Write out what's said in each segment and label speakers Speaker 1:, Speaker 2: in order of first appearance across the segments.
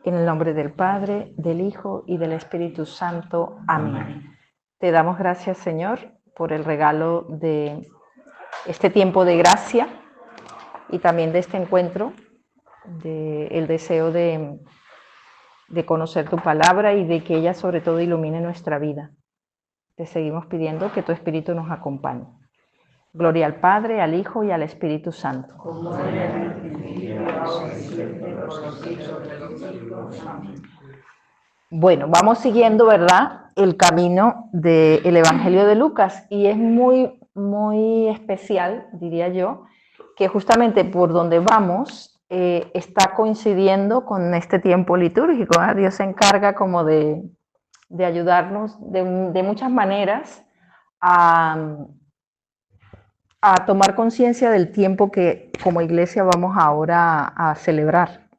Speaker 1: En el nombre del Padre, del Hijo y del Espíritu Santo. Amén. Te damos gracias, Señor, por el regalo de este tiempo de gracia y también de este encuentro, el deseo de conocer tu palabra y de que ella sobre todo ilumine nuestra vida. Te seguimos pidiendo que tu Espíritu nos acompañe. Gloria al Padre, al Hijo y al Espíritu Santo. Como era en el principio, ahora y siempre, por los siglos de los siglos. Amén. Bueno, vamos siguiendo, ¿verdad?, el camino del Evangelio de Lucas, y es muy, muy especial, diría yo, que justamente por donde vamos está coincidiendo con este tiempo litúrgico, ¿eh? Dios se encarga como de ayudarnos de muchas maneras a tomar conciencia del tiempo que como iglesia vamos ahora a celebrar,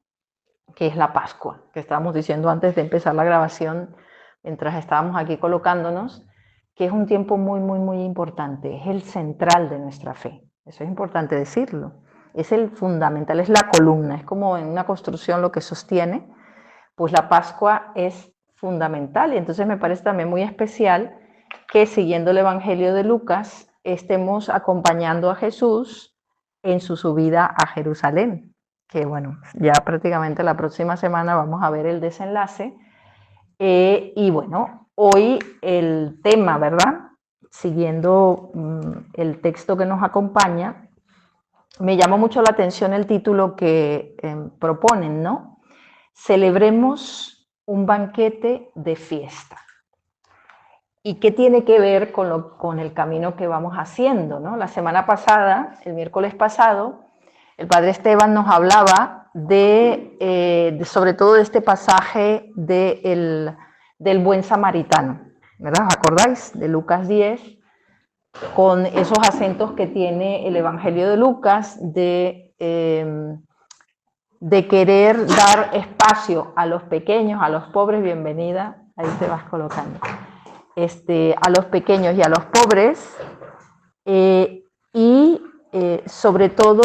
Speaker 1: que es la Pascua, que estábamos diciendo antes de empezar la grabación, mientras estábamos aquí colocándonos, que es un tiempo muy, muy, muy importante, es el central de nuestra fe. Eso es importante decirlo. Es el fundamental, es la columna, es como en una construcción lo que sostiene, pues la Pascua es fundamental. Y entonces me parece también muy especial que, siguiendo el Evangelio de Lucas, estemos acompañando a Jesús en su subida a Jerusalén, que bueno, ya prácticamente la próxima semana vamos a ver el desenlace. Y bueno, hoy el tema, ¿verdad?, siguiendo el texto que nos acompaña, me llamó mucho la atención el título que proponen, ¿no? Celebremos un banquete de fiesta. ¿Y qué tiene que ver con el camino que vamos haciendo, ¿no? La semana pasada, el miércoles pasado, el padre Esteban nos hablaba sobre todo de este pasaje del buen samaritano, ¿verdad? ¿Os acordáis? De Lucas 10, con esos acentos que tiene el Evangelio de Lucas de querer dar espacio a los pequeños, a los pobres. Bienvenida, ahí te vas colocando. A los pequeños y a los pobres, sobre todo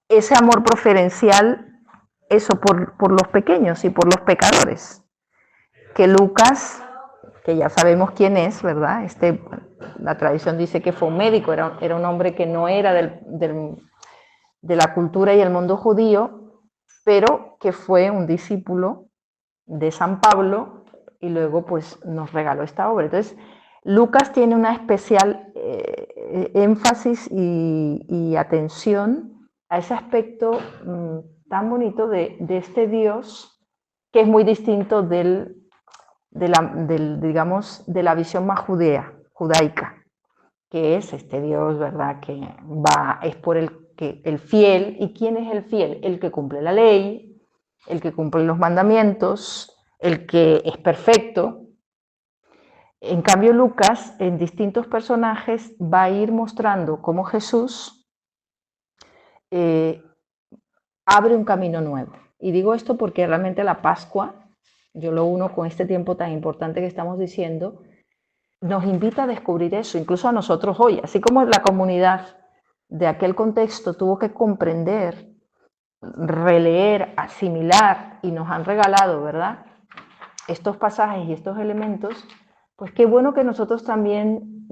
Speaker 1: ese amor preferencial, eso por los pequeños y por los pecadores, que Lucas, que ya sabemos quién es, ¿verdad? La tradición dice que fue un médico, era un hombre que no era de la cultura y el mundo judío, pero que fue un discípulo de San Pablo y luego pues nos regaló esta obra. Entonces Lucas tiene una especial énfasis y atención a ese aspecto tan bonito de este Dios, que es muy distinto digamos, de la visión más judaica, que es este Dios, ¿verdad?, que es por el fiel. ¿Y quién es el fiel? El que cumple la ley, el que cumple los mandamientos, el que es perfecto. En cambio, Lucas, en distintos personajes, va a ir mostrando cómo Jesús abre un camino nuevo. Y digo esto porque realmente la Pascua, yo lo uno con este tiempo tan importante que estamos diciendo, nos invita a descubrir eso, incluso a nosotros hoy. Así como la comunidad de aquel contexto tuvo que comprender, releer, asimilar, y nos han regalado, ¿verdad?, estos pasajes y estos elementos, pues qué bueno que nosotros también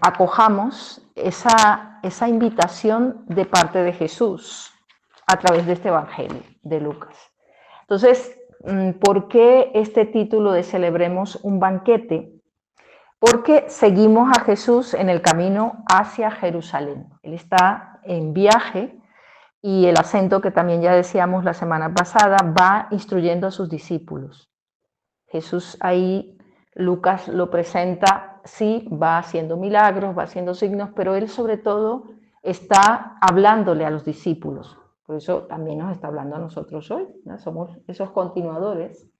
Speaker 1: acojamos esa invitación de parte de Jesús a través de este Evangelio de Lucas. Entonces, ¿por qué este título de Celebremos un banquete? Porque seguimos a Jesús en el camino hacia Jerusalén. Él está en viaje y el acento que también ya decíamos la semana pasada va instruyendo a sus discípulos. Jesús ahí, Lucas lo presenta, sí, va haciendo milagros, va haciendo signos, pero él sobre todo está hablándole a los discípulos. Por eso también nos está hablando a nosotros hoy, ¿no? Somos esos continuadores.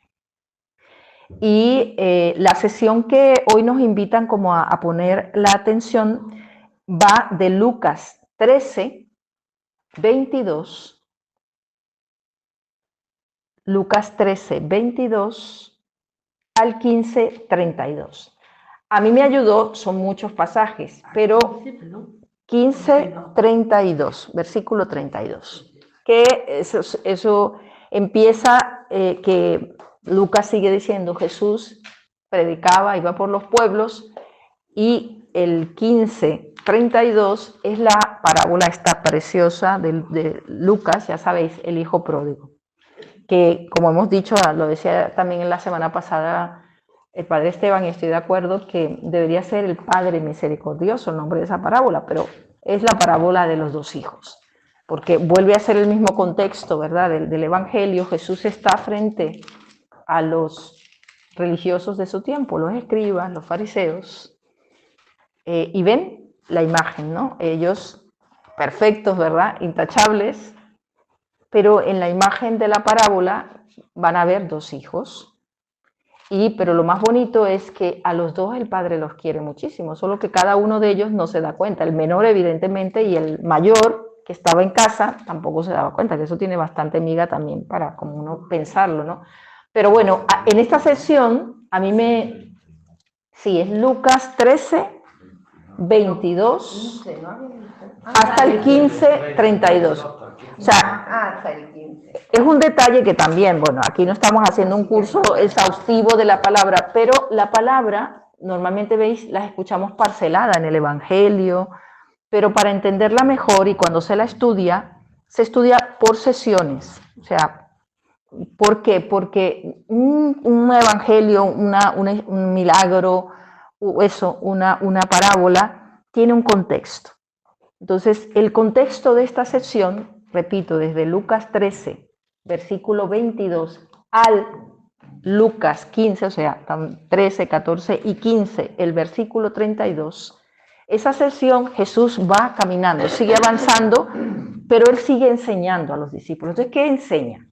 Speaker 1: Y la sesión que hoy nos invitan como a poner la atención va de Lucas 13, 22, Lucas 13, 22 al 15, 32. A mí me ayudó, son muchos pasajes, pero 15, 32, versículo 32. Que eso empieza que Lucas sigue diciendo, Jesús predicaba, iba por los pueblos, y el 15:32 es la parábola esta preciosa de Lucas, ya sabéis, el hijo pródigo, que como hemos dicho, lo decía también en la semana pasada el padre Esteban, y estoy de acuerdo que debería ser el Padre Misericordioso el nombre de esa parábola, pero es la parábola de los dos hijos, porque vuelve a ser el mismo contexto, ¿verdad?, del Evangelio. Jesús está frente a los religiosos de su tiempo, los escribas, los fariseos, y ven la imagen, ¿no? Ellos perfectos, ¿verdad?, intachables, pero en la imagen de la parábola van a ver dos hijos. Pero lo más bonito es que a los dos el padre los quiere muchísimo, solo que cada uno de ellos no se da cuenta. El menor, evidentemente, y el mayor, que estaba en casa, tampoco se daba cuenta, que eso tiene bastante miga también para como uno pensarlo, ¿no? Pero bueno, en esta sesión, a mí me... Sí, es Lucas 13:22 hasta el 15:32. O sea, es un detalle que también, bueno, aquí no estamos haciendo un curso exhaustivo de la palabra, pero la palabra, normalmente veis, la escuchamos parcelada en el Evangelio, pero para entenderla mejor y cuando se estudia por sesiones. O sea, ¿por qué? Porque un evangelio, un milagro, una parábola, tiene un contexto. Entonces, el contexto de esta sección, repito, desde Lucas 13, versículo 22, al Lucas 15, o sea, 13, 14 y 15, el versículo 32, esa sección Jesús va caminando, sigue avanzando, pero Él sigue enseñando a los discípulos. Entonces, ¿qué enseña?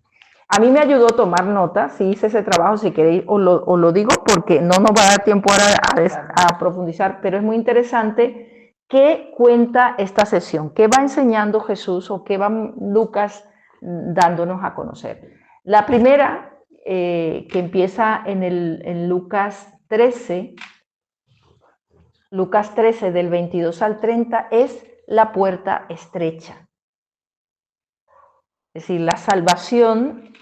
Speaker 1: A mí me ayudó a tomar nota, si hice ese trabajo, si queréis, os lo digo porque no nos va a dar tiempo ahora a profundizar, pero es muy interesante. ¿Qué cuenta esta sesión? ¿Qué va enseñando Jesús o qué va Lucas dándonos a conocer? La primera, que empieza en Lucas 13 del 22 al 30, es la puerta estrecha. Es decir, la salvación,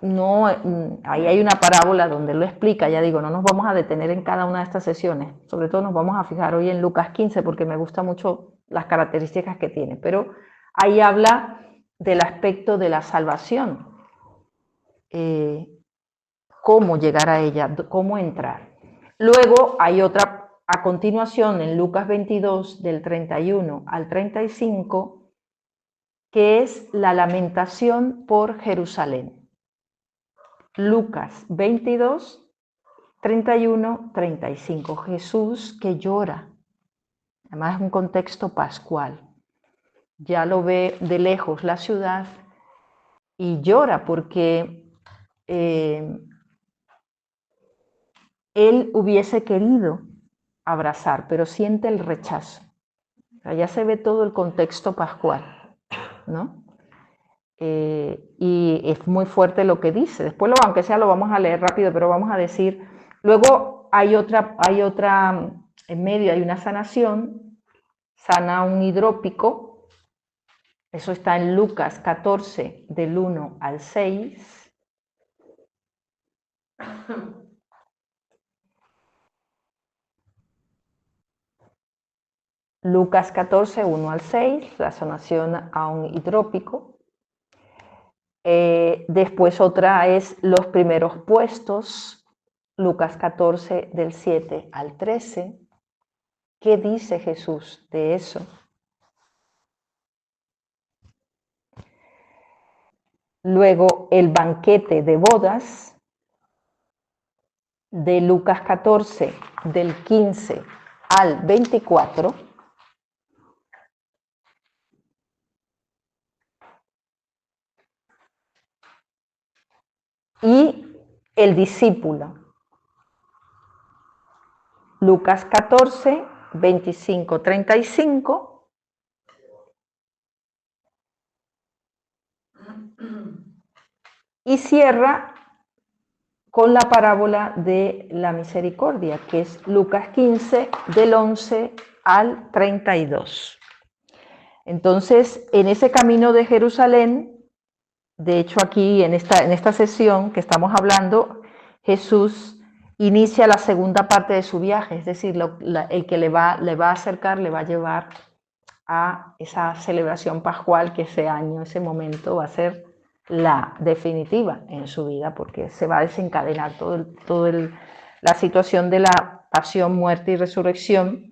Speaker 1: no, ahí hay una parábola donde lo explica, ya digo, no nos vamos a detener en cada una de estas sesiones, sobre todo nos vamos a fijar hoy en Lucas 15 porque me gustan mucho las características que tiene, pero ahí habla del aspecto de la salvación, cómo llegar a ella, cómo entrar. Luego hay otra, a continuación en Lucas 22 del 31 al 35, que es la lamentación por Jerusalén. Lucas 22, 31, 35. Jesús que llora. Además es un contexto pascual. Ya lo ve de lejos la ciudad y llora porque él hubiese querido abrazar, pero siente el rechazo. O sea, ya se ve todo el contexto pascual, ¿no? Y es muy fuerte lo que dice. Después, aunque sea, lo vamos a leer rápido, pero vamos a decir. Luego hay otra, en medio hay una sanación, sana un hidrópico. Eso está en Lucas 14, del 1 al 6. Lucas 14, 1 al 6, la sanación a un hidrópico. Después otra es los primeros puestos, Lucas 14, del 7 al 13. ¿Qué dice Jesús de eso? Luego el banquete de bodas, de Lucas 14, del 15 al 24. Y el discípulo, Lucas 14, 25, 35. Y cierra con la parábola de la misericordia, que es Lucas 15, del 11 al 32. Entonces, en ese camino de Jerusalén, de hecho aquí en esta sesión que estamos hablando, Jesús inicia la segunda parte de su viaje, es decir, el que le va a acercar, le va a llevar a esa celebración pascual que ese año, ese momento va a ser la definitiva en su vida, porque se va a desencadenar la situación de la pasión, muerte y resurrección.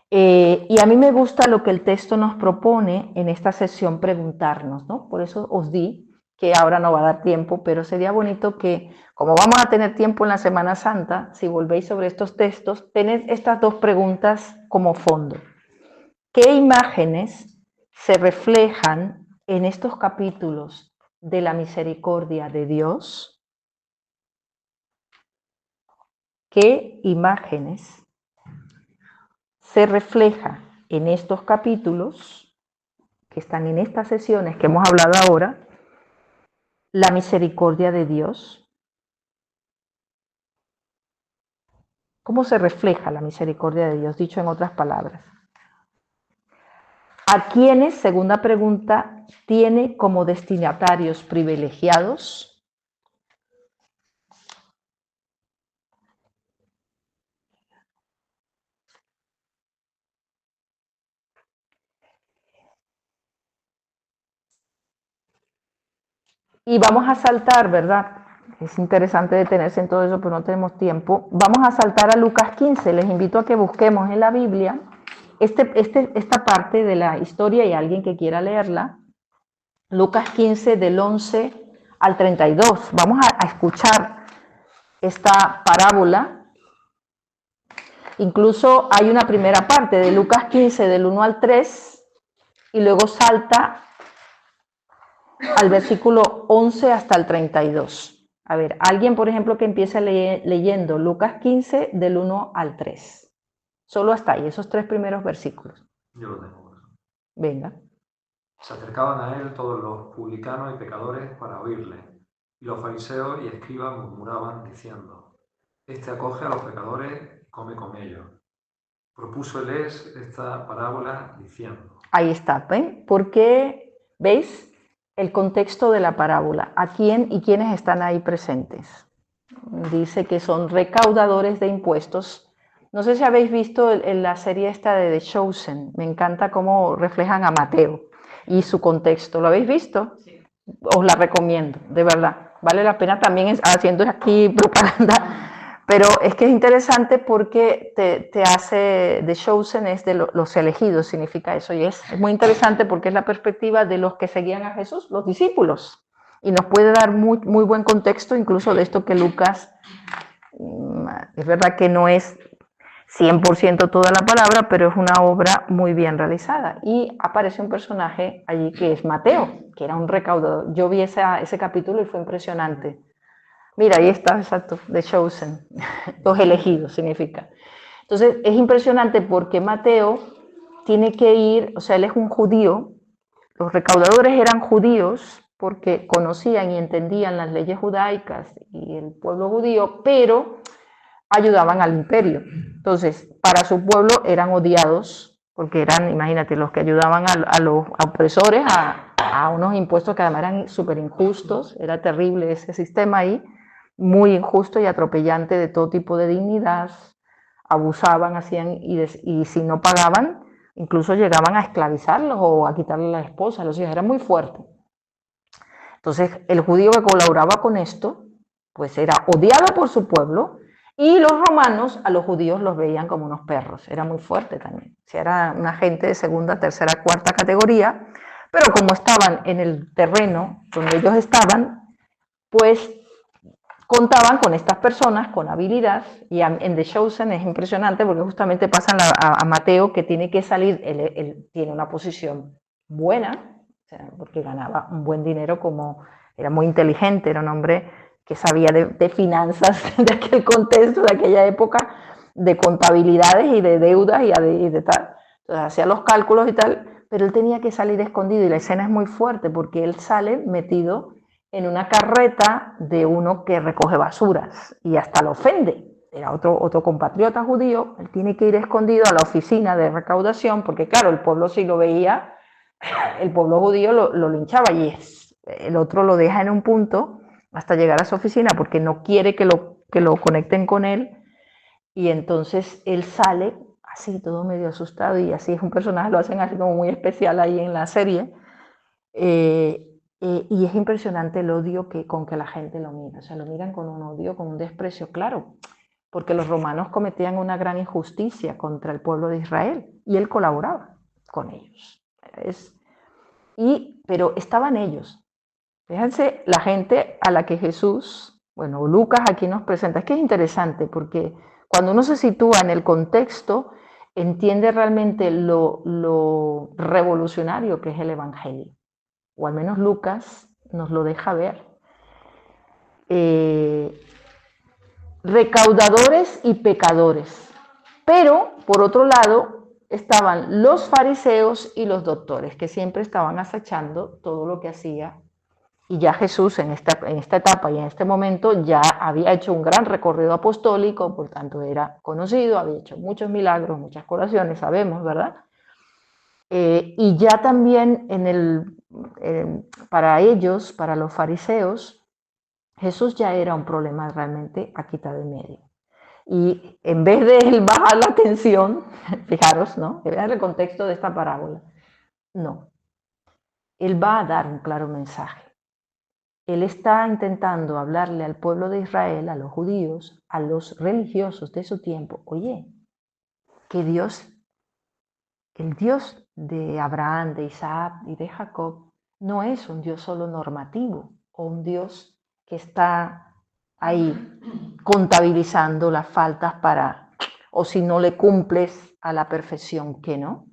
Speaker 1: Y a mí me gusta lo que el texto nos propone en esta sesión preguntarnos, ¿no? Por eso os di que ahora no va a dar tiempo, pero sería bonito que, como vamos a tener tiempo en la Semana Santa, si volvéis sobre estos textos, tened estas dos preguntas como fondo. ¿Qué imágenes se reflejan en estos capítulos de la misericordia de Dios? ¿Qué imágenes se refleja en estos capítulos que están en estas sesiones que hemos hablado ahora, la misericordia de Dios? ¿Cómo se refleja la misericordia de Dios? Dicho en otras palabras. ¿A quiénes, segunda pregunta, tiene como destinatarios privilegiados? Y vamos a saltar, ¿verdad? Es interesante detenerse en todo eso, pero no tenemos tiempo. Vamos a saltar a Lucas 15. Les invito a que busquemos en la Biblia esta parte de la historia y alguien que quiera leerla. Lucas 15 del 11 al 32. Vamos a escuchar esta parábola. Incluso hay una primera parte de Lucas 15 del 1 al 3 y luego salta al versículo 11 hasta el 32. A ver, alguien, por ejemplo, que empiece leyendo Lucas 15 del 1 al 3. Solo hasta ahí, esos 3 primeros versículos.
Speaker 2: Yo lo tengo.
Speaker 1: Venga.
Speaker 2: Se acercaban a él todos los publicanos y pecadores para oírle, y los fariseos y escribas murmuraban diciendo: Este acoge a los pecadores y come con ellos. Propúsoles esta parábola diciendo.
Speaker 1: Ahí está, ¿ven? ¿Por qué? ¿Veis? El contexto de la parábola. ¿A quién y quiénes están ahí presentes? Dice que son recaudadores de impuestos. No sé si habéis visto en la serie esta de The Chosen. Me encanta cómo reflejan a Mateo y su contexto. ¿Lo habéis visto? Sí. Os la recomiendo, de verdad. Vale la pena también haciendo aquí propaganda. Pero es que es interesante porque te hace, The Chosen es de los elegidos, significa eso. Y es muy interesante porque es la perspectiva de los que seguían a Jesús, los discípulos. Y nos puede dar muy, muy buen contexto incluso de esto que Lucas, es verdad que no es 100% toda la palabra, pero es una obra muy bien realizada. Y aparece un personaje allí que es Mateo, que era un recaudador. Yo vi ese capítulo y fue impresionante. Mira, ahí está, exacto, The Chosen, los elegidos significa. Entonces, es impresionante porque Mateo tiene que ir, o sea, él es un judío, los recaudadores eran judíos porque conocían y entendían las leyes judaicas y el pueblo judío, pero ayudaban al imperio. Entonces, para su pueblo eran odiados, porque eran, imagínate, los que ayudaban a los opresores a unos impuestos que además eran súper injustos, era terrible ese sistema ahí, muy injusto y atropellante de todo tipo de dignidad, abusaban, hacían, y si no pagaban, incluso llegaban a esclavizarlos o a quitarle la esposa, los hijos, era muy fuerte. Entonces, el judío que colaboraba con esto, pues era odiado por su pueblo, y los romanos a los judíos los veían como unos perros, era muy fuerte también. O sea, era una gente de segunda, tercera, cuarta categoría, pero como estaban en el terreno donde ellos estaban, pues contaban con estas personas con habilidad, y en The Chosen es impresionante porque justamente pasan a Mateo, que tiene que salir, él tiene una posición buena, o sea, porque ganaba un buen dinero, como era muy inteligente, era un hombre que sabía de finanzas de aquel contexto, de aquella época, de contabilidades y de deudas y de tal. Entonces hacía los cálculos y tal, pero él tenía que salir escondido y la escena es muy fuerte porque él sale metido en una carreta de uno que recoge basuras y hasta lo ofende. Era otro compatriota judío, él tiene que ir escondido a la oficina de recaudación porque claro, el pueblo si lo veía, el pueblo judío lo linchaba y es el otro lo deja en un punto hasta llegar a su oficina porque no quiere que lo conecten con él, y entonces él sale así todo medio asustado, y así es un personaje, lo hacen así como muy especial ahí en la serie, y es impresionante el odio con que la gente lo mira, o sea, lo miran con un odio, con un desprecio, claro, porque los romanos cometían una gran injusticia contra el pueblo de Israel, y él colaboraba con ellos. Pero estaban ellos. Fíjense la gente a la que Jesús, bueno, Lucas aquí nos presenta, es que es interesante porque cuando uno se sitúa en el contexto, entiende realmente lo revolucionario que es el Evangelio, o al menos Lucas nos lo deja ver. Recaudadores y pecadores, pero por otro lado estaban los fariseos y los doctores, que siempre estaban acechando todo lo que hacía. Y ya Jesús en esta etapa y en este momento ya había hecho un gran recorrido apostólico, por tanto era conocido, había hecho muchos milagros, muchas curaciones, sabemos, ¿verdad? Y ya también para ellos, para los fariseos, Jesús ya era un problema realmente a quitar de medio. Y en vez de él bajar la tensión, fijaros, ¿no? Vean el contexto de esta parábola. No, él va a dar un claro mensaje. Él está intentando hablarle al pueblo de Israel, a los judíos, a los religiosos de su tiempo. Oye, que Dios, el Dios de Abraham, de Isaac y de Jacob, no es un Dios solo normativo o un Dios que está ahí contabilizando las faltas o si no le cumples a la perfección, que no,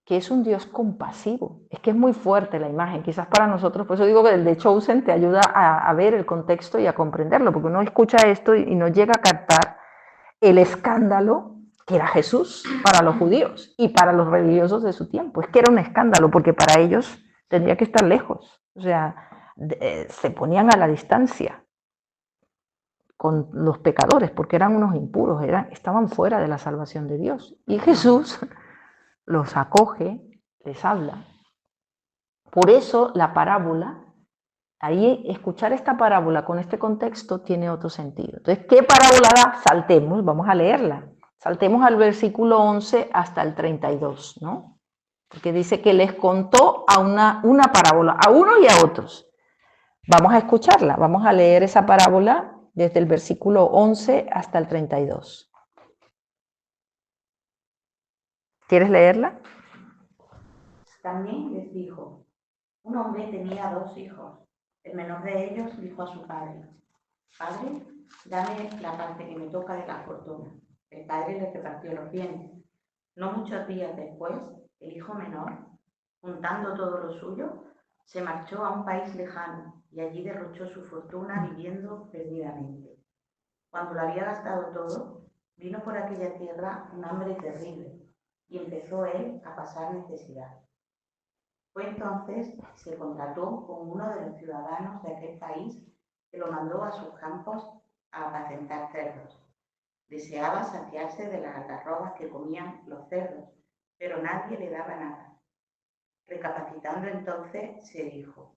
Speaker 1: que es un Dios compasivo. Es que es muy fuerte la imagen, quizás para nosotros, por eso digo que el de Chosen te ayuda a ver el contexto y a comprenderlo, porque uno escucha esto y no llega a captar el escándalo que era Jesús para los judíos y para los religiosos de su tiempo. Es que era un escándalo, porque para ellos tendría que estar lejos, o sea, se ponían a la distancia con los pecadores, porque eran unos impuros, estaban fuera de la salvación de Dios. Y Jesús los acoge, les habla. Por eso la parábola, ahí escuchar esta parábola con este contexto tiene otro sentido. Entonces, ¿qué parábola da? Saltemos, vamos a leerla. Saltemos al versículo 11 hasta el 32, ¿no? Porque dice que les contó a una parábola, a unos y a otros. Vamos a escucharla, vamos a leer esa parábola desde el versículo 11 hasta el 32. ¿Quieres leerla?
Speaker 3: También les dijo: un hombre tenía 2 hijos. El menor de ellos dijo a su padre: Padre, dame la parte que me toca de la fortuna. El padre le repartió los bienes. No muchos días después, el hijo menor, juntando todo lo suyo, se marchó a un país lejano y allí derrochó su fortuna viviendo perdidamente. Cuando lo había gastado todo, vino por aquella tierra un hambre terrible y empezó él a pasar necesidad. Fue entonces que se contrató con uno de los ciudadanos de aquel país, que lo mandó a sus campos a apacentar cerdos. Deseaba saciarse de las algarrobas que comían los cerdos, pero nadie le daba nada. Recapacitando entonces, se dijo: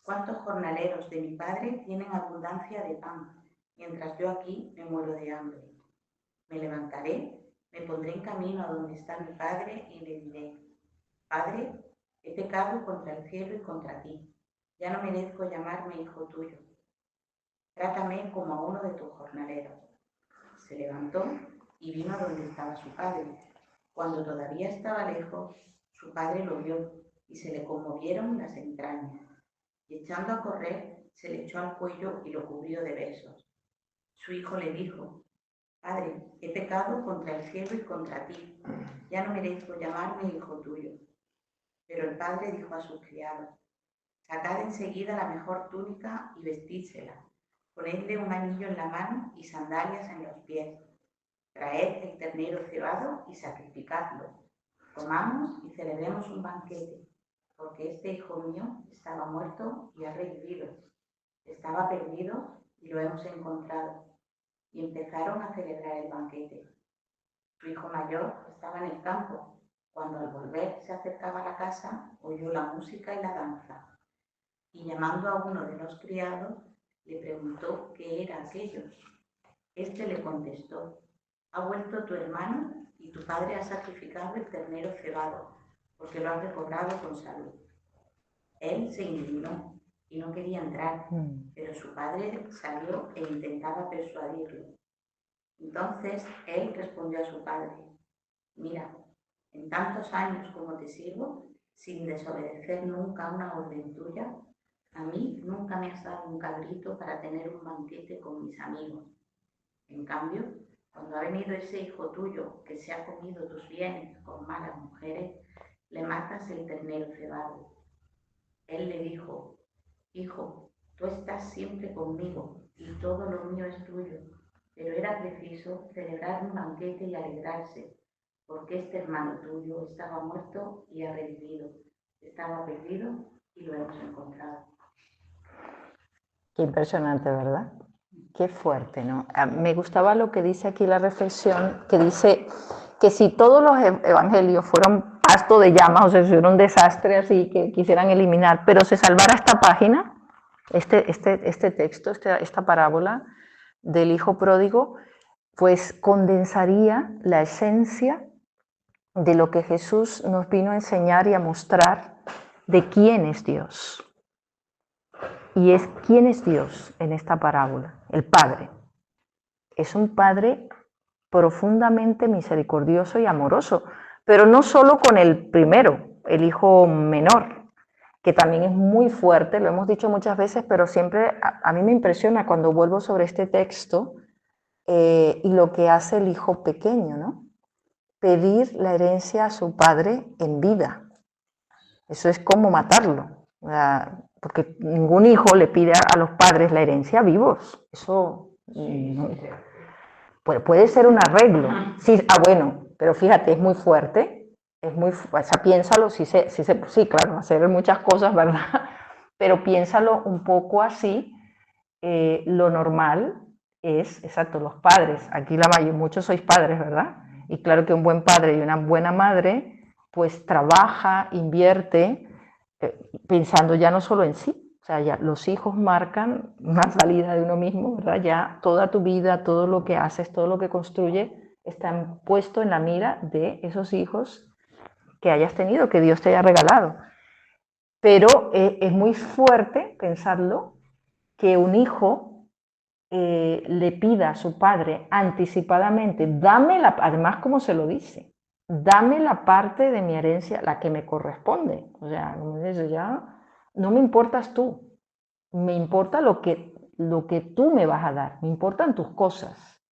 Speaker 3: ¿cuántos jornaleros de mi padre tienen abundancia de pan, mientras yo aquí me muero de hambre? Me levantaré, me pondré en camino a donde está mi padre y le diré: Padre, he pecado contra el cielo y contra ti. Ya no merezco llamarme hijo tuyo. Trátame como a uno de tus jornaleros. Se levantó y vino a donde estaba su padre. Cuando todavía estaba lejos, su padre lo vio y se le conmovieron las entrañas. Y echando a correr, se le echó al cuello y lo cubrió de besos. Su hijo le dijo: Padre, he pecado contra el cielo y contra ti. Ya no merezco llamarme hijo tuyo. Pero el padre dijo a sus criados: sacad enseguida la mejor túnica y vestídsela. Ponedle un anillo en la mano y sandalias en los pies. Traed el ternero cebado y sacrificadlo. Comamos y celebremos un banquete, porque este hijo mío estaba muerto y ha revivido. Estaba perdido y lo hemos encontrado. Y empezaron a celebrar el banquete. Su hijo mayor estaba en el campo. Cuando al volver se acercaba a la casa, oyó la música y la danza. y llamando a uno de los criados, le preguntó qué era aquello. Este le contestó: ha vuelto tu hermano y tu padre ha sacrificado el ternero cebado, porque lo ha recobrado con salud. Él se indignó y no quería entrar, pero su padre salió e intentaba persuadirlo. Entonces él respondió a su padre: mira, en tantos años como te sirvo, sin desobedecer nunca una orden tuya, a mí nunca me has dado un cabrito para tener un banquete con mis amigos. En cambio, cuando ha venido ese hijo tuyo que se ha comido tus bienes con malas mujeres, le matas el ternero cebado. Él le dijo: hijo, tú estás siempre conmigo y todo lo mío es tuyo, pero era preciso celebrar un banquete y alegrarse, porque este hermano tuyo estaba muerto y ha revivido, estaba perdido y lo hemos encontrado.
Speaker 1: Qué impresionante, ¿verdad? Qué fuerte, ¿no? Me gustaba lo que dice aquí la reflexión, que dice que si todos los evangelios fueron pasto de llamas, o sea, si fuera un desastre así que quisieran eliminar, pero se salvara esta página, este texto, esta parábola del hijo pródigo, pues condensaría la esencia de lo que Jesús nos vino a enseñar y a mostrar de quién es Dios. Y es quién es Dios en esta parábola, el Padre. Es un Padre profundamente misericordioso y amoroso, pero no solo con el primero, el hijo menor, que también es muy fuerte, lo hemos dicho muchas veces, pero siempre a mí me impresiona cuando vuelvo sobre este texto y lo que hace el hijo pequeño, ¿no? Pedir la herencia a su padre en vida. Eso es como matarlo, porque ningún hijo le pide a los padres la herencia vivos. Eso puede ser un arreglo. Sí, bueno, pero fíjate, es muy fuerte, o sea, piénsalo, sí, claro, hacer muchas cosas, ¿verdad? Pero piénsalo un poco así, lo normal es, exacto, los padres, aquí muchos sois padres, ¿verdad? Y claro que un buen padre y una buena madre pues trabaja, invierte, pensando ya no solo en sí, o sea, ya los hijos marcan una salida de uno mismo, ¿verdad? Ya toda tu vida, todo lo que haces, todo lo que construye, está puesto en la mira de esos hijos que hayas tenido, que Dios te haya regalado. Pero es muy fuerte pensarlo, que un hijo le pida a su padre anticipadamente, además como se lo dice, dame la parte de mi herencia, la que me corresponde. O sea, como dice, ya no me importas tú, me importa lo que tú me vas a dar, me importan tus cosas,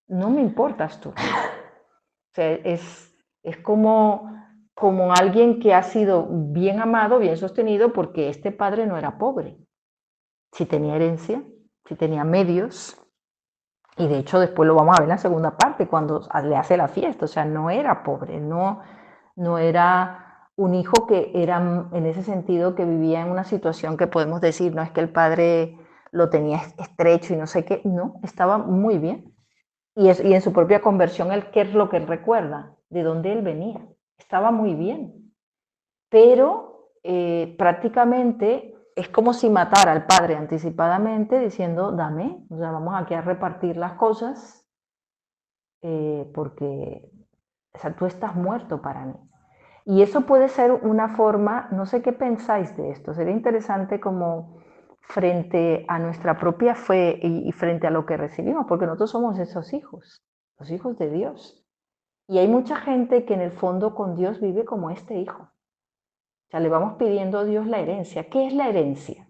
Speaker 1: no me importas tú. O sea, es como alguien que ha sido bien amado, bien sostenido, porque este padre no era pobre. Si tenía herencia, si tenía medios, y de hecho después lo vamos a ver en la segunda parte, cuando le hace la fiesta, o sea, no era pobre, no era un hijo que era en ese sentido que vivía en una situación que podemos decir, no es que el padre lo tenía estrecho y no sé qué, no, estaba muy bien. Y en su propia conversión, ¿qué es lo que él recuerda? De dónde él venía. Estaba muy bien. Pero prácticamente es como si matara al padre anticipadamente diciendo, dame, o sea, vamos aquí a repartir las cosas porque o sea, tú estás muerto para mí. Y eso puede ser una forma, no sé qué pensáis de esto, sería interesante como frente a nuestra propia fe y frente a lo que recibimos, porque nosotros somos esos hijos, los hijos de Dios. Y hay mucha gente que en el fondo con Dios vive como este hijo. O sea, le vamos pidiendo a Dios la herencia. ¿Qué es la herencia?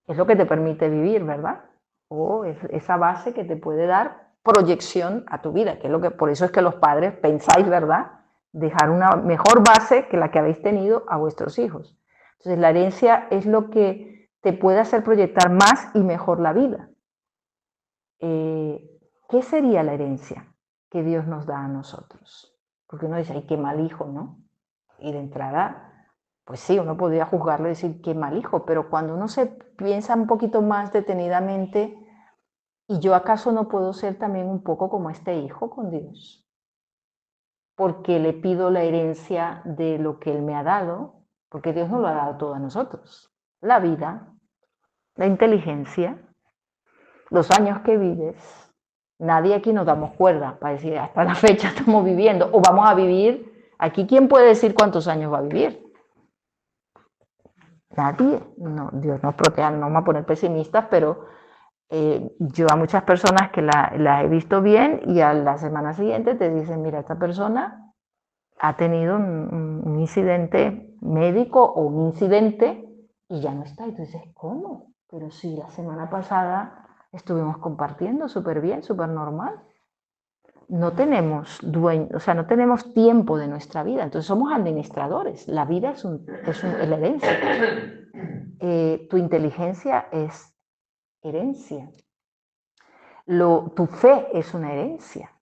Speaker 1: Es lo que te permite vivir, ¿verdad? O es esa base que te puede dar proyección a tu vida, que es lo que, por eso es que los padres pensáis, ¿verdad?, dejar una mejor base que la que habéis tenido a vuestros hijos. Entonces, la herencia es lo que te puede hacer proyectar más y mejor la vida. ¿Qué sería la herencia que Dios nos da a nosotros? Porque uno dice, ay, qué mal hijo, ¿no? Y de entrada, pues sí, uno podría juzgarlo y decir, qué mal hijo, pero cuando uno se piensa un poquito más detenidamente, ¿y yo acaso no puedo ser también un poco como este hijo con Dios? Porque le pido la herencia de lo que Él me ha dado, porque Dios no lo ha dado todo a nosotros. la vida, la inteligencia, los años que vives. Nadie aquí nos damos cuerda para decir hasta la fecha estamos viviendo o vamos a vivir. Aquí, ¿quién puede decir cuántos años va a vivir? Nadie. No, Dios nos proteja, no vamos a poner pesimistas, pero yo a muchas personas que la he visto bien y a la semana siguiente te dicen, mira, esta persona ha tenido un incidente médico o un incidente y ya no está. Y tú dices, ¿cómo? Pero sí, la semana pasada estuvimos compartiendo súper bien, súper normal. No tenemos o sea, no tenemos tiempo de nuestra vida, entonces somos administradores. La vida es la herencia. Tu inteligencia es herencia. Tu fe es una herencia.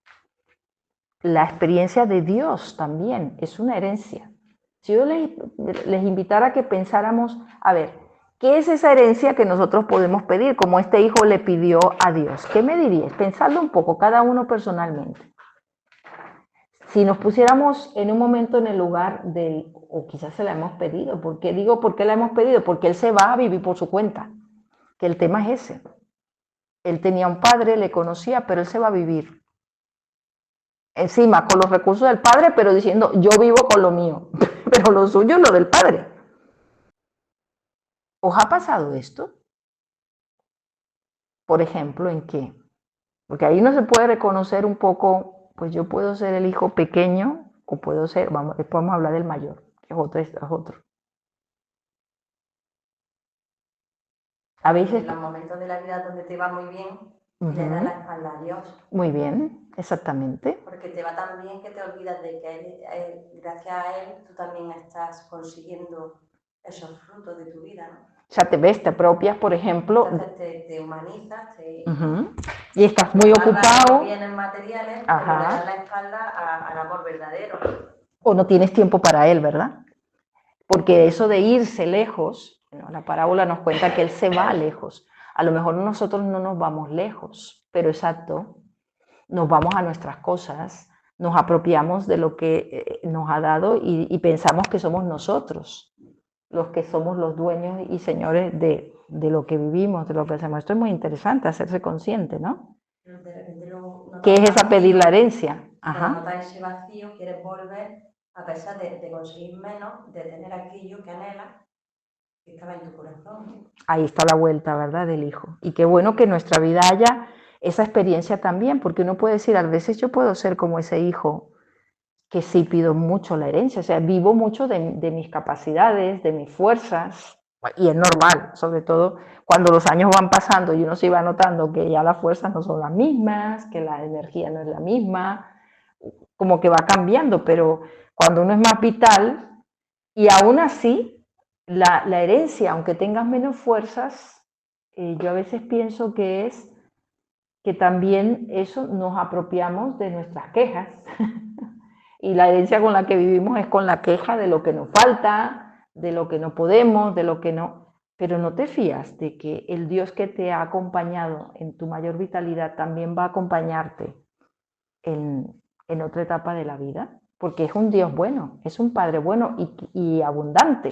Speaker 1: La experiencia de Dios también es una herencia. Si yo les invitara a que pensáramos, a ver, ¿qué es esa herencia que nosotros podemos pedir? Como este hijo le pidió a Dios. ¿Qué me dirías? Pensadlo un poco, cada uno personalmente. Si nos pusiéramos en un momento en el lugar del, o quizás se la hemos pedido, ¿por qué digo por qué la hemos pedido? Porque él se va a vivir por su cuenta, que el tema es ese. Él tenía un padre, le conocía, pero él se va a vivir. Encima, con los recursos del padre, pero diciendo, yo vivo con lo mío, pero lo suyo es lo del padre. ¿Os ha pasado esto? Por ejemplo, ¿en qué? Porque ahí no se puede reconocer un poco, pues yo puedo ser el hijo pequeño o puedo ser, después vamos a hablar del mayor, que es otro.
Speaker 4: En los momentos de la vida donde te va muy bien, le das la espalda a Dios.
Speaker 1: Muy bien, exactamente.
Speaker 4: Porque te va tan bien que te olvidas de que gracias a Él tú también estás consiguiendo esos frutos de tu vida, ¿no?
Speaker 1: O sea, te apropias, por ejemplo.
Speaker 4: Entonces te humanizas,
Speaker 1: y estás muy ocupado.
Speaker 4: Bienes materiales, pero le das la espalda al amor verdadero.
Speaker 1: O no tienes tiempo para Él, ¿verdad? Porque eso de irse lejos, bueno, la parábola nos cuenta que Él se va lejos. A lo mejor nosotros no nos vamos lejos, pero exacto, nos vamos a nuestras cosas, nos apropiamos de lo que nos ha dado y pensamos que somos nosotros los que somos los dueños y señores de lo que vivimos, de lo que hacemos. Esto es muy interesante, hacerse consciente, ¿no? ¿Qué es esa pedir la herencia?
Speaker 4: Ajá. Notar ese vacío, quieres volver, a pesar de conseguir menos, de tener aquello que anhelas, que estaba en tu corazón.
Speaker 1: Ahí está la vuelta, ¿verdad?, del hijo. Y qué bueno que en nuestra vida haya esa experiencia también, porque uno puede decir, a veces yo puedo ser como ese hijo que sí pido mucho la herencia, o sea, vivo mucho de mis capacidades, de mis fuerzas, y es normal, sobre todo cuando los años van pasando y uno se va notando que ya las fuerzas no son las mismas, que la energía no es la misma, como que va cambiando, pero cuando uno es más vital, y aún así, la herencia, aunque tengas menos fuerzas, yo a veces pienso que es que también eso nos apropiamos de nuestras quejas, y la herencia con la que vivimos es con la queja de lo que nos falta, de lo que no podemos, de lo que no... Pero no te fías de que el Dios que te ha acompañado en tu mayor vitalidad también va a acompañarte en otra etapa de la vida, porque es un Dios bueno, es un Padre bueno y abundante.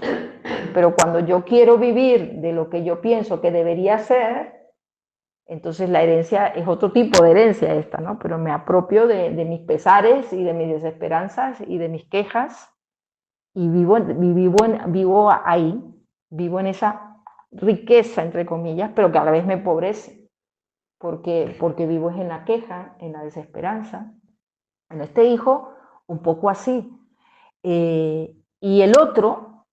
Speaker 1: Pero cuando yo quiero vivir de lo que yo pienso que debería ser, entonces la herencia es otro tipo de herencia esta, ¿no? Pero me apropio de mis pesares y de mis desesperanzas y de mis quejas y vivo ahí, vivo en esa riqueza, entre comillas, pero que a la vez me empobrece, porque vivo en la queja, en la desesperanza. En este hijo, un poco así. Y el otro,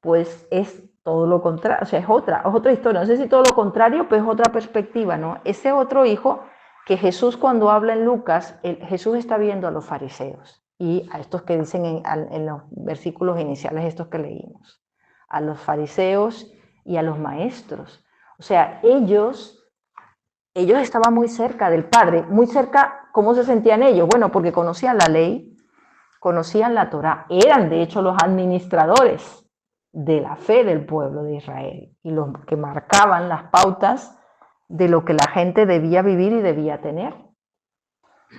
Speaker 1: pues es todo lo contrario, o sea, es otra historia, no sé si todo lo contrario, pero es otra perspectiva, ¿no? Ese otro hijo que Jesús cuando habla en Lucas, Jesús está viendo a los fariseos y a estos que dicen en los versículos iniciales, estos que leímos, a los fariseos y a los maestros. O sea, ellos estaban muy cerca del Padre, muy cerca, ¿cómo se sentían ellos? Bueno, porque conocían la ley, conocían la Torá, eran de hecho los administradores de la fe del pueblo de Israel y los que marcaban las pautas de lo que la gente debía vivir y debía tener.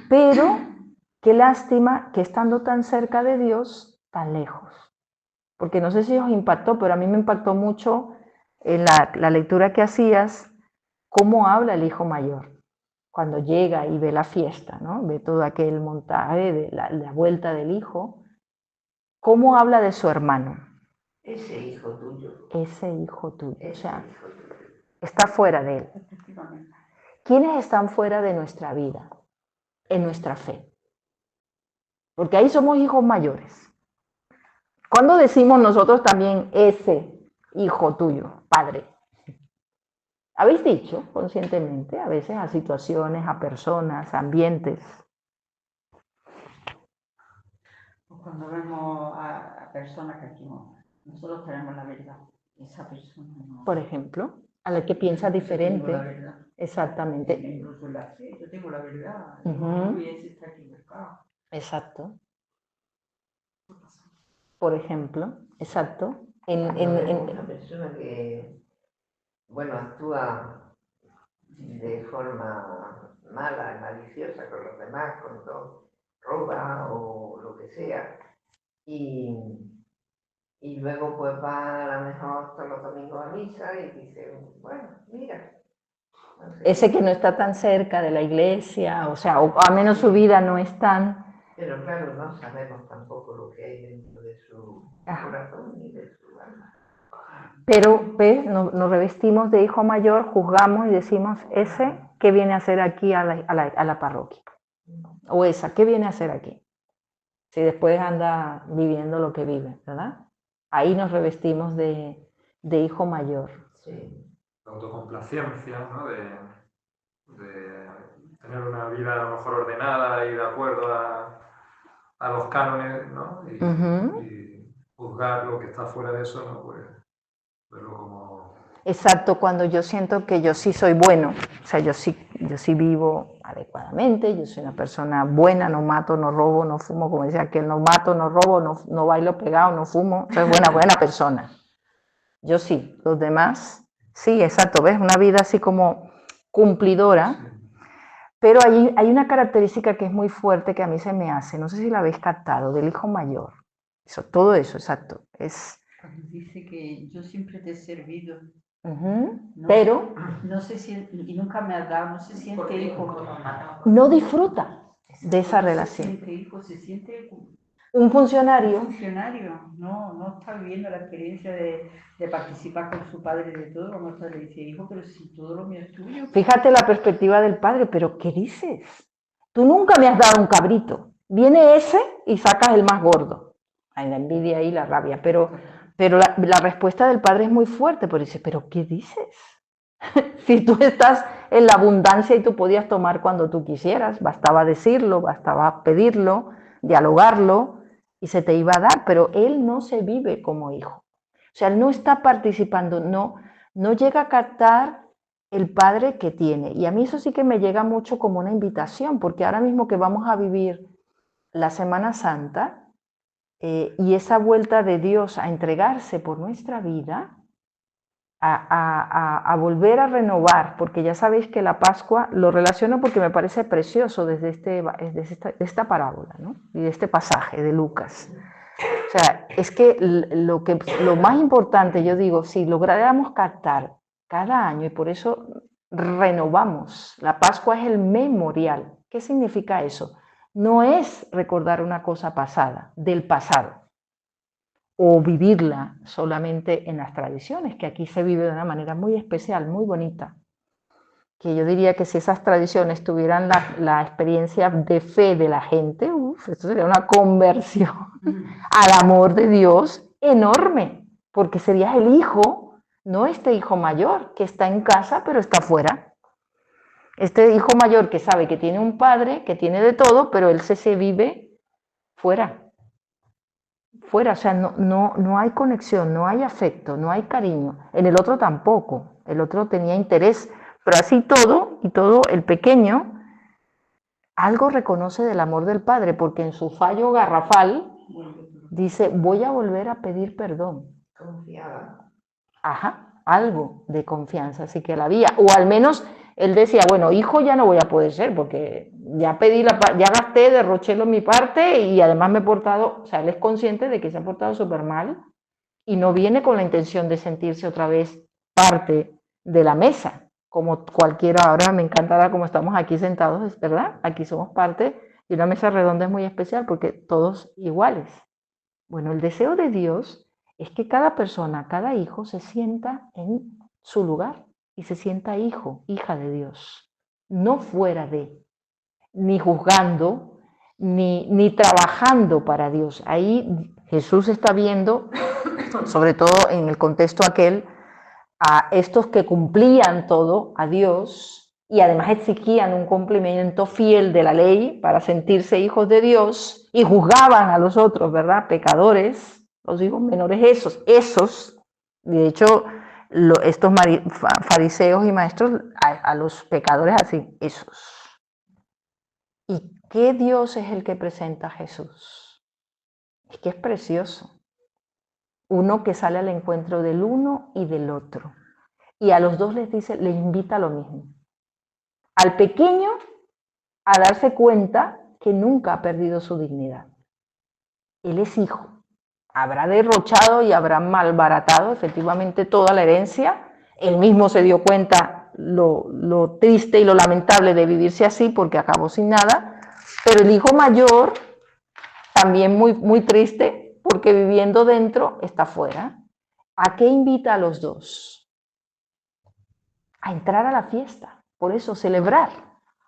Speaker 1: Pero qué lástima que estando tan cerca de Dios, tan lejos. Porque no sé si os impactó, pero a mí me impactó mucho en la lectura que hacías, cómo habla el hijo mayor cuando llega y ve la fiesta, ¿no? Ve todo aquel montaje de la vuelta del hijo. ¿Cómo habla de su hermano?
Speaker 5: Ese hijo tuyo.
Speaker 1: Ese hijo tuyo. O
Speaker 5: Ese
Speaker 1: sea,
Speaker 5: hijo tuyo.
Speaker 1: está fuera de él.
Speaker 3: Efectivamente.
Speaker 1: ¿Quiénes están fuera de nuestra vida? En nuestra fe. Porque ahí somos hijos mayores. ¿Cuándo decimos nosotros también ese hijo tuyo, padre? ¿Habéis dicho conscientemente a veces a situaciones, a personas, a ambientes?
Speaker 3: Cuando vemos a personas que decimos, nosotros tenemos la verdad, esa persona no.
Speaker 1: Por ejemplo, a la que piensa diferente.
Speaker 3: Yo tengo la verdad.
Speaker 1: Exactamente.
Speaker 3: Incluso en la fe, yo tengo la verdad.
Speaker 1: Ujú.
Speaker 3: Y ese está equivocado.
Speaker 1: Exacto. Por ejemplo, exacto.
Speaker 5: Una persona que, bueno, actúa de forma mala y maliciosa con los demás, cuando roba o lo que sea, y luego pues va a lo mejor todos los domingos a misa y dice, bueno, mira. No sé
Speaker 1: ese
Speaker 5: qué.
Speaker 1: que no está tan cerca de la iglesia, o sea, o al menos su vida no es tan...
Speaker 5: Pero claro, no sabemos tampoco lo que hay dentro de su corazón ni de su alma.
Speaker 1: Pero, ¿ves? Nos revestimos de hijo mayor, juzgamos y decimos, ese, ¿qué viene a hacer aquí a la parroquia? O esa, ¿qué viene a hacer aquí? Si después anda viviendo lo que vive, ¿verdad? Ahí nos revestimos de hijo mayor.
Speaker 5: Sí.
Speaker 2: La autocomplacencia, ¿no? De tener una vida a lo mejor ordenada y de acuerdo a los cánones, ¿no? Y juzgar lo que está fuera de eso, ¿no? Pues verlo como...
Speaker 1: Exacto, cuando yo siento que yo sí soy bueno, o sea, yo sí vivo adecuadamente, yo soy una persona buena, no mato, no robo, no fumo, como decía aquel, no mato, no robo, no bailo pegado, no fumo, soy buena persona. Yo sí, los demás, sí, exacto, ¿ves? Una vida así como cumplidora, pero hay una característica que es muy fuerte que a mí se me hace, no sé si la habéis captado, del hijo mayor. Todo eso, exacto, es...
Speaker 3: Cuando dice que yo siempre te he servido. No,
Speaker 1: pero
Speaker 3: no se siente, y nunca me ha dado, no se siente hijo.
Speaker 1: no disfruta de esa
Speaker 3: No
Speaker 1: relación.
Speaker 3: se siente hijo, se siente
Speaker 1: Un funcionario,
Speaker 3: no está viviendo la experiencia de participar con su padre de todo, como le dice hijo, pero si todo lo mío es tuyo.
Speaker 1: fíjate la perspectiva del padre, pero ¿qué dices? Tú nunca me has dado un cabrito, viene ese y sacas el más gordo. Hay la envidia y la rabia, pero la respuesta del padre es muy fuerte, porque dice, ¿pero qué dices? Si tú estás en la abundancia y tú podías tomar cuando tú quisieras, bastaba decirlo, bastaba pedirlo, dialogarlo y se te iba a dar, pero él no se vive como hijo. O sea, él no está participando, no llega a captar el padre que tiene. Y a mí eso sí que me llega mucho como una invitación, porque ahora mismo que vamos a vivir la Semana Santa y esa vuelta de Dios a entregarse por nuestra vida, a volver a renovar, porque ya sabéis que la Pascua lo relaciono porque me parece precioso desde esta parábola, ¿no? Y de este pasaje de Lucas. O sea, es que lo más importante, yo digo, si lográramos captar cada año, y por eso renovamos, la Pascua es el memorial. ¿Qué significa eso? No es recordar una cosa pasada, del pasado, o vivirla solamente en las tradiciones, que aquí se vive de una manera muy especial, muy bonita. Que yo diría que si esas tradiciones tuvieran la experiencia de fe de la gente, esto sería una conversión al amor de Dios enorme, porque serías el hijo, no este hijo mayor que está en casa pero está fuera. Este hijo mayor que sabe que tiene un padre, que tiene de todo, pero él se vive fuera. Fuera, o sea, no hay conexión, no hay afecto, no hay cariño. En el otro tampoco, el otro tenía interés, pero así todo, y todo el pequeño, algo reconoce del amor del padre, porque en su fallo garrafal dice, voy a volver a pedir perdón.
Speaker 5: Confiaba.
Speaker 1: Ajá, algo de confianza, así que la había, o al menos él decía, bueno, hijo ya no voy a poder ser, porque ya ya gasté, derroché mi parte y además me he portado, o sea, él es consciente de que se ha portado súper mal y no viene con la intención de sentirse otra vez parte de la mesa, como cualquiera. Ahora me encantará como estamos aquí sentados, es verdad, aquí somos parte de una mesa redonda, es muy especial porque todos iguales. Bueno, el deseo de Dios es que cada persona, cada hijo se sienta en su lugar y se sienta hijo, hija de Dios, no fuera de, ni juzgando, ni trabajando para Dios. Ahí Jesús está viendo, sobre todo en el contexto aquel, a estos que cumplían todo a Dios y además exigían un cumplimiento fiel de la ley para sentirse hijos de Dios y juzgaban a los otros, ¿verdad? Pecadores, los hijos menores, esos, de hecho, estos fariseos y maestros, a los pecadores así, esos. ¿Y qué Dios es el que presenta a Jesús? Es que es precioso. Uno que sale al encuentro del uno y del otro. Y a los dos les dice, les invita a lo mismo. Al pequeño a darse cuenta que nunca ha perdido su dignidad. Él es hijo. Habrá derrochado y habrá malbaratado efectivamente toda la herencia. Él mismo se dio cuenta lo triste y lo lamentable de vivirse así porque acabó sin nada. Pero el hijo mayor, también muy, muy triste, porque viviendo dentro está fuera. ¿A qué invita a los dos? A entrar a la fiesta. Por eso, celebrar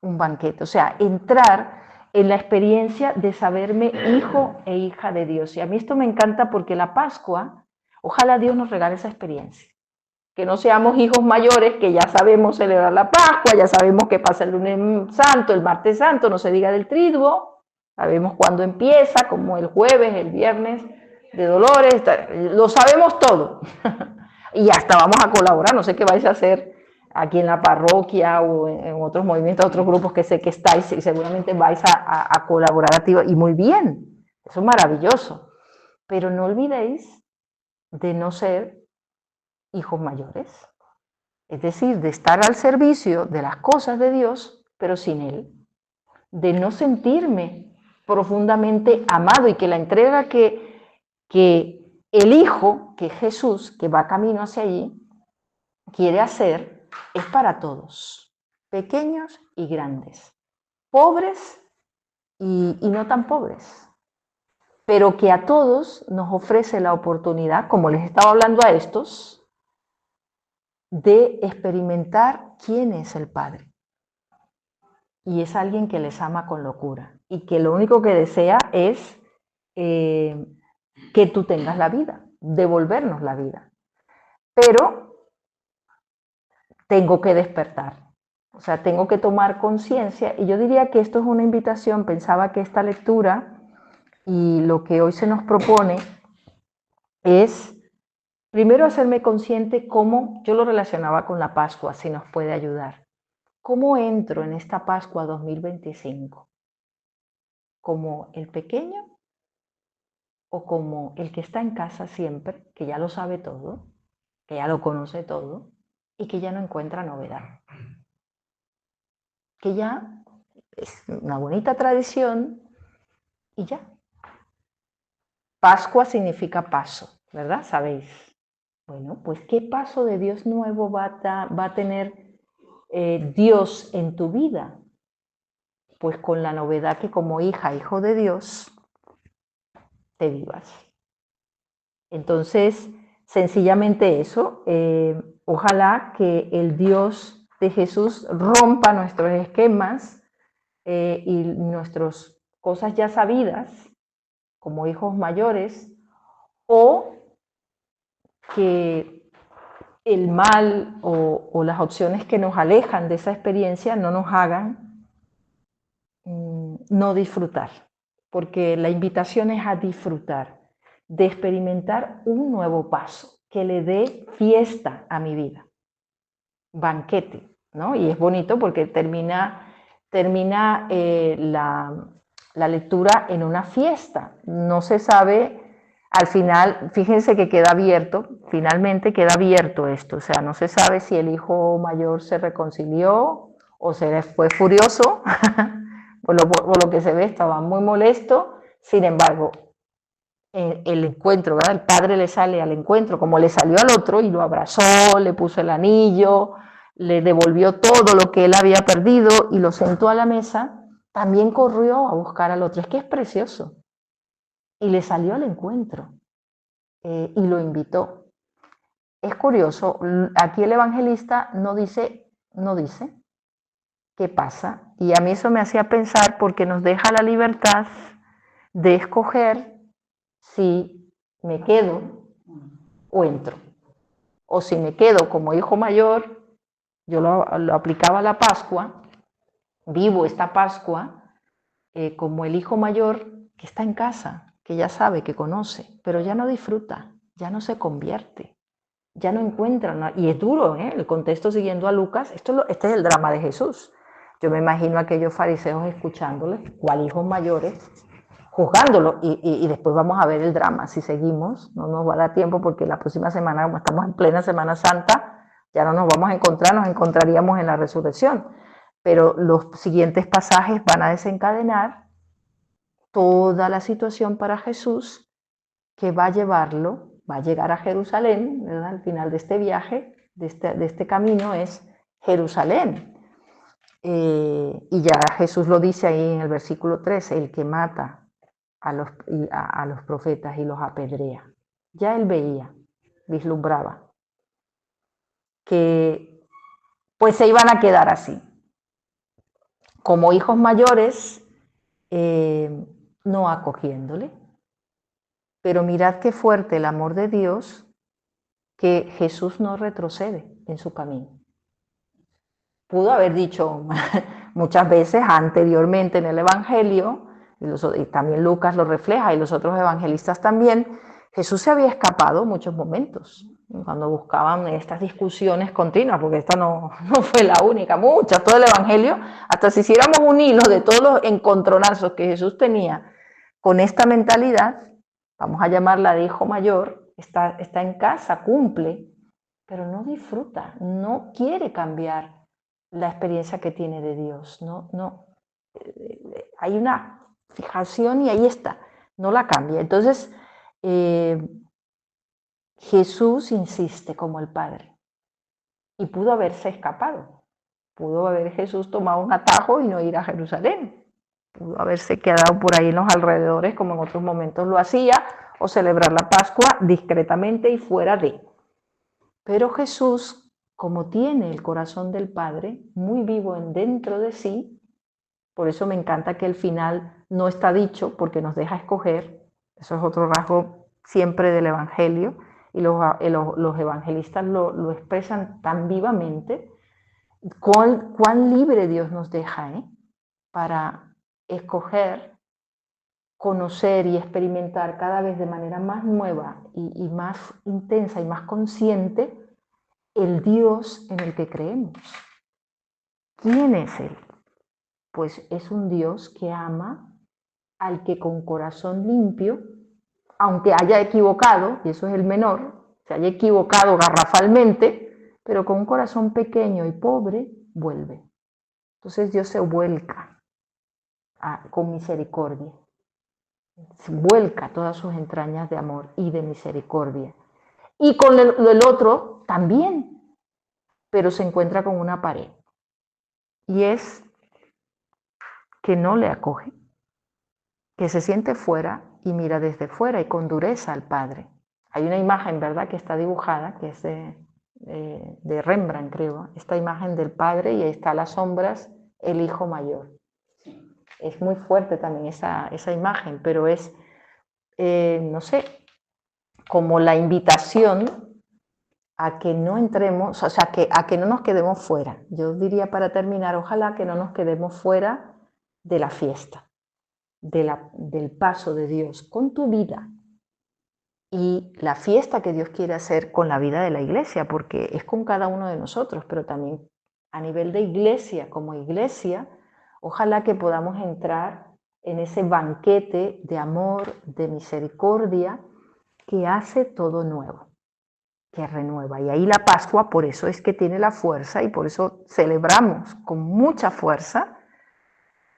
Speaker 1: un banquete. O sea, entrar en la experiencia de saberme hijo e hija de Dios. Y a mí esto me encanta porque la Pascua, ojalá Dios nos regale esa experiencia. Que no seamos hijos mayores, que ya sabemos celebrar la Pascua, ya sabemos qué pasa el lunes santo, el martes santo, no se diga del triduo, sabemos cuándo empieza, como el jueves, el viernes de Dolores, lo sabemos todo. Y hasta vamos a colaborar, no sé qué vais a hacer aquí en la parroquia o en otros movimientos, otros grupos que sé que estáis y seguramente vais a colaborar activa, y muy bien, eso es maravilloso. Pero no olvidéis de no ser hijos mayores, es decir, de estar al servicio de las cosas de Dios, pero sin Él, de no sentirme profundamente amado y que la entrega que el Hijo, que Jesús, que va camino hacia allí, quiere hacer, es para todos, pequeños y grandes, pobres y no tan pobres, pero que a todos nos ofrece la oportunidad, como les estaba hablando a estos, de experimentar quién es el Padre. Y es alguien que les ama con locura y que lo único que desea es que tú tengas la vida, devolvernos la vida. Pero tengo que despertar, o sea, tengo que tomar conciencia, y yo diría que esto es una invitación. Pensaba que esta lectura y lo que hoy se nos propone es primero hacerme consciente cómo yo lo relacionaba con la Pascua, si nos puede ayudar. ¿Cómo entro en esta Pascua 2025? ¿Como el pequeño o como el que está en casa siempre, que ya lo sabe todo, que ya lo conoce todo y que ya no encuentra novedad? Que ya es una bonita tradición y ya. Pascua significa paso, ¿verdad? ¿Sabéis? Bueno, pues ¿qué paso de Dios nuevo va a tener Dios en tu vida? Pues con la novedad que como hija, hijo de Dios, te vivas. Entonces, sencillamente eso, ojalá que el Dios de Jesús rompa nuestros esquemas y nuestras cosas ya sabidas como hijos mayores, o que el mal o las opciones que nos alejan de esa experiencia no nos hagan no disfrutar, porque la invitación es a disfrutar, de experimentar un nuevo paso que le dé fiesta a mi vida, banquete, ¿no? Y es bonito porque termina la lectura en una fiesta. No se sabe, al final, fíjense que queda abierto, finalmente queda abierto esto, o sea, no se sabe si el hijo mayor se reconcilió o se fue furioso, por lo que se ve estaba muy molesto. Sin embargo, el encuentro, ¿verdad? El padre le sale al encuentro, como le salió al otro, y lo abrazó, le puso el anillo, le devolvió todo lo que él había perdido y lo sentó a la mesa, también corrió a buscar al otro. Es que es precioso. Y le salió al encuentro y lo invitó. Es curioso, aquí el evangelista no dice qué pasa. Y a mí eso me hacía pensar porque nos deja la libertad de escoger si me quedo o entro. O si me quedo como hijo mayor, yo lo aplicaba a la Pascua, vivo esta Pascua como el hijo mayor que está en casa, que ya sabe, que conoce, pero ya no disfruta, ya no se convierte, ya no encuentra nada. Y es duro, el contexto siguiendo a Lucas, este es el drama de Jesús. Yo me imagino a aquellos fariseos escuchándole, cual hijos mayores, juzgándolo, y después vamos a ver el drama. Si seguimos, no nos va a dar tiempo porque la próxima semana, como estamos en plena Semana Santa, ya no nos vamos a encontrar, nos encontraríamos en la resurrección. Pero los siguientes pasajes van a desencadenar toda la situación para Jesús que va a llevarlo, va a llegar a Jerusalén, ¿verdad? Al final de este viaje, de este camino es Jerusalén. Y ya Jesús lo dice ahí en el versículo 13, el que mata a los profetas y los apedrea. Ya él veía, vislumbraba, que pues se iban a quedar así. Como hijos mayores, no acogiéndole. Pero mirad qué fuerte el amor de Dios, que Jesús no retrocede en su camino. Pudo haber dicho muchas veces anteriormente en el Evangelio, y también Lucas lo refleja y los otros evangelistas también, Jesús se había escapado en muchos momentos, cuando buscaban estas discusiones continuas, porque esta no fue la única, muchas, todo el Evangelio, hasta si hiciéramos un hilo de todos los encontronazos que Jesús tenía con esta mentalidad, vamos a llamarla de hijo mayor, está en casa, cumple, pero no disfruta, no quiere cambiar la experiencia que tiene de Dios. No, hay una fijación y ahí está, no la cambia. Entonces, Jesús insiste como el Padre y pudo haberse escapado, pudo haber Jesús tomado un atajo y no ir a Jerusalén, pudo haberse quedado por ahí en los alrededores como en otros momentos lo hacía, o celebrar la Pascua discretamente y fuera de. Pero Jesús, como tiene el corazón del Padre muy vivo dentro de sí, por eso me encanta que el final no está dicho, porque nos deja escoger, eso es otro rasgo siempre del Evangelio, y los evangelistas lo expresan tan vivamente, cuán libre Dios nos deja para escoger, conocer y experimentar cada vez de manera más nueva y más intensa y más consciente el Dios en el que creemos. ¿Quién es Él? Pues es un Dios que ama al que con corazón limpio, aunque haya equivocado, y eso es el menor, se haya equivocado garrafalmente, pero con un corazón pequeño y pobre, vuelve. Entonces Dios se vuelca con misericordia, se vuelca todas sus entrañas de amor y de misericordia. Y con el otro también, pero se encuentra con una pared. Y es que no le acoge, que se siente fuera y mira desde fuera y con dureza al Padre. Hay una imagen, ¿verdad?, que está dibujada, que es de Rembrandt, creo, esta imagen del Padre, y ahí está a las sombras el Hijo Mayor. Es muy fuerte también esa imagen, pero es, no sé, como la invitación a que no entremos, o sea, a que no nos quedemos fuera. Yo diría para terminar, ojalá que no nos quedemos fuera de la fiesta, del paso de Dios con tu vida y la fiesta que Dios quiere hacer con la vida de la iglesia, porque es con cada uno de nosotros, pero también a nivel de iglesia, como iglesia, ojalá que podamos entrar en ese banquete de amor, de misericordia, que hace todo nuevo, que renueva. Y ahí la Pascua, por eso es que tiene la fuerza y por eso celebramos con mucha fuerza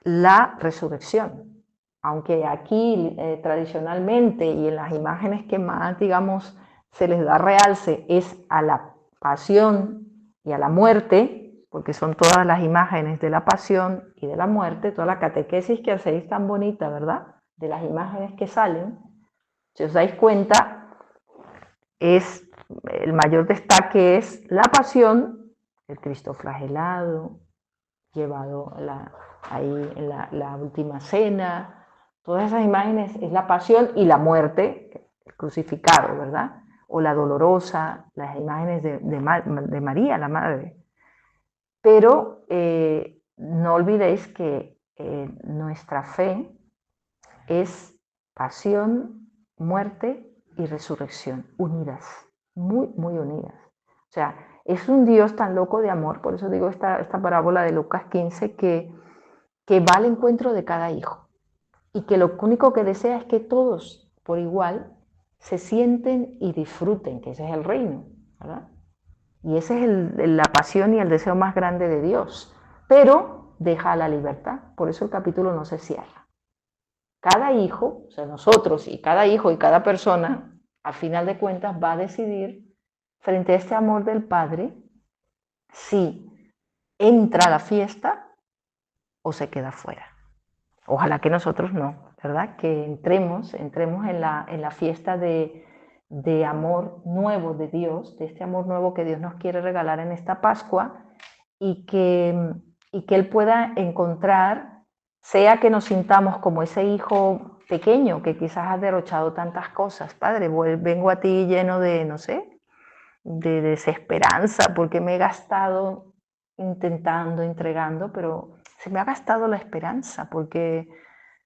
Speaker 1: la resurrección. aunque aquí tradicionalmente y en las imágenes que más, digamos, se les da realce es a la pasión y a la muerte, porque son todas las imágenes de la pasión y de la muerte, toda la catequesis que hacéis tan bonita, ¿verdad? De las imágenes que salen, si os dais cuenta, es el mayor destaque es la pasión, el Cristo flagelado, llevado ahí en la última cena, todas esas imágenes es la pasión y la muerte, el crucificado, ¿verdad? O la dolorosa, las imágenes de María, la Madre. Pero no olvidéis que nuestra fe es pasión, muerte y resurrección, unidas, muy, muy unidas. O sea, es un Dios tan loco de amor, por eso digo esta parábola de Lucas 15, que va al encuentro de cada hijo y que lo único que desea es que todos, por igual, se sienten y disfruten, que ese es el reino, ¿verdad? Y esa es la pasión y el deseo más grande de Dios, pero deja la libertad, por eso el capítulo no se cierra. Cada hijo, o sea, nosotros y cada hijo y cada persona, al final de cuentas, va a decidir frente a este amor del Padre si entra a la fiesta o se queda fuera. Ojalá que nosotros no, ¿verdad? Que entremos en la fiesta de amor nuevo de Dios, de este amor nuevo que Dios nos quiere regalar en esta Pascua y que Él pueda encontrar, sea que nos sintamos como ese hijo pequeño que quizás ha derrochado tantas cosas. Padre, vengo a ti lleno de, no sé, de desesperanza porque me he gastado intentando, entregando, pero se me ha gastado la esperanza porque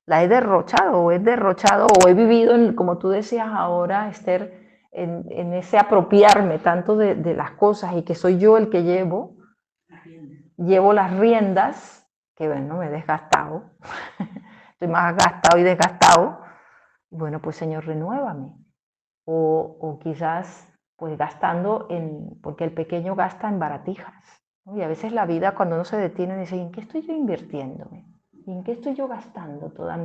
Speaker 1: la he derrochado o he vivido, como tú decías ahora, Esther, en ese apropiarme tanto de las cosas y que soy yo el que llevo las riendas, que bueno, me he desgastado, estoy más gastado y desgastado. Bueno, pues Señor, renuévame. O quizás pues gastando porque el pequeño gasta en baratijas, ¿no? Y a veces la vida, cuando uno se detiene, dice, ¿en qué estoy yo invirtiéndome? ¿En qué estoy yo gastando toda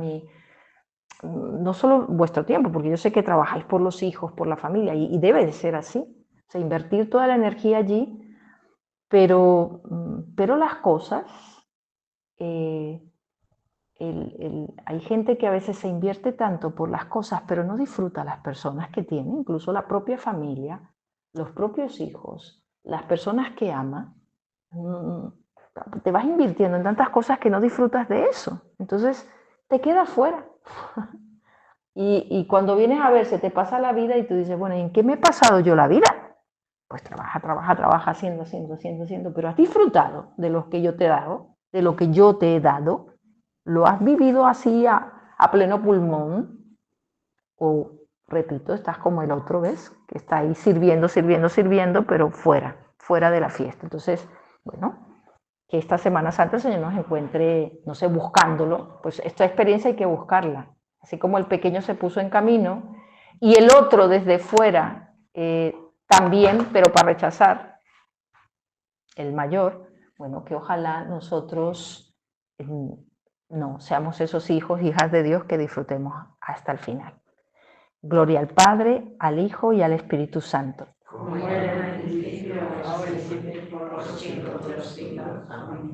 Speaker 1: no solo vuestro tiempo, porque yo sé que trabajáis por los hijos, por la familia, y debe de ser así, o sea, invertir toda la energía allí, pero las cosas, hay gente que a veces se invierte tanto por las cosas, pero no disfruta a las personas que tiene, incluso la propia familia, los propios hijos, las personas que ama. Te vas invirtiendo en tantas cosas que no disfrutas de eso. Entonces te quedas fuera. Y cuando vienes a ver, se te pasa la vida y tú dices, bueno, ¿en qué me he pasado yo la vida? Pues trabaja, haciendo, pero has disfrutado de lo que yo te he dado, de lo que yo te he dado. ¿Lo has vivido así a pleno pulmón? O, repito, estás como el otro, ¿ves? Que está ahí sirviendo, pero fuera de la fiesta. Entonces, bueno, que esta Semana Santa el Señor nos encuentre, no sé, buscándolo. Pues esta experiencia hay que buscarla. Así como el pequeño se puso en camino y el otro desde fuera también, pero para rechazar, el mayor, bueno, que ojalá nosotros no seamos esos hijos, hijas de Dios que disfrutemos hasta el final. Gloria al Padre, al Hijo y al Espíritu Santo.
Speaker 3: Como era en el principio, ahora y siempre, por los siglos de los siglos. Amén.